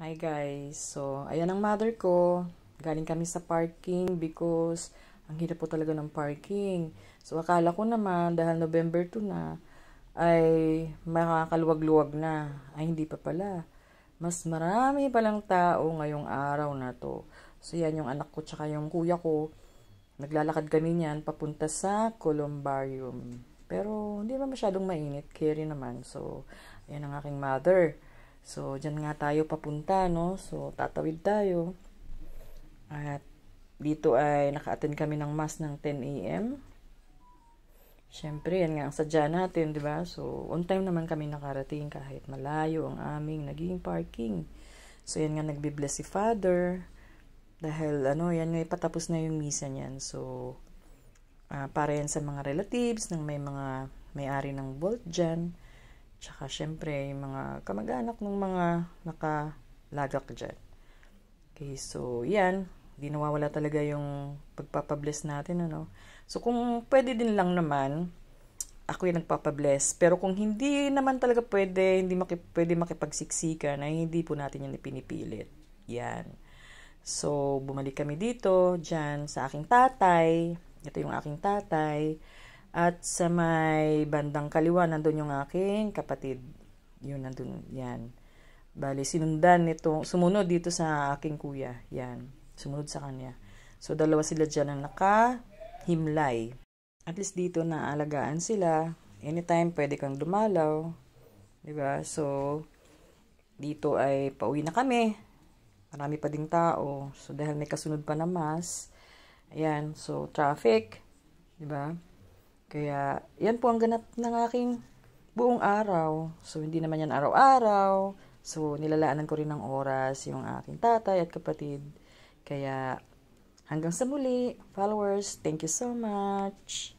Hi guys, so ayan ang mother ko. Galing kami sa parking because ang hirap po talaga ng parking. So akala ko naman dahil November 2 na ay makakaluwag-luwag na. Ay hindi pa pala. Mas marami palang tao ngayong araw na to. So yan yung anak ko tsaka yung kuya ko. Naglalakad kami niyan papunta sa Columbarium. Pero hindi naman masyadong mainit, carry naman. So ayan ang aking mother. So, dyan nga tayo papunta, no? So, tatawid tayo. At dito ay naka-attend kami ng mass ng 10 a.m. Siyempre, yan nga ang sadya natin, di ba? So, on time naman kami nakarating kahit malayo ang aming naging parking. So, yan nga nagbe-bless si Father. Dahil, yan nga ipatapos na yung misa niyan. So, para yan sa mga relatives ng may-ari ng vault dyan. Tsaka, syempre, yung mga kamag-anak ng mga nakalagak dyan. Okay, so, yan. Di nawawala talaga yung pagpapabless natin, ano. So, kung pwede din lang naman, ako yung nagpapabless. Pero kung hindi naman talaga pwede, pwede makipagsiksikan, ay hindi po natin yan ipinipilit. Yan. So, bumalik kami dito, dyan, sa aking tatay. Ito yung aking tatay. At sa may bandang kaliwa, nandun yung aking kapatid. Yun, nandun, yan. Bali, sumunod dito sa aking kuya. Yan, sumunod sa kanya. So, dalawa sila dyan na nakahimlay. At least dito naalagaan sila. Anytime, pwede kang dumalaw. Diba? So, dito ay pauwi na kami. Marami pa ding tao. So, dahil may kasunod pa na mass. Ayan, so, traffic. Diba? Kaya, yan po ang ganap ng aking buong araw. So, hindi naman yan araw-araw. So, nilalaanan ko rin ng oras yung aking tatay at kapatid. Kaya, hanggang sa muli, followers, thank you so much.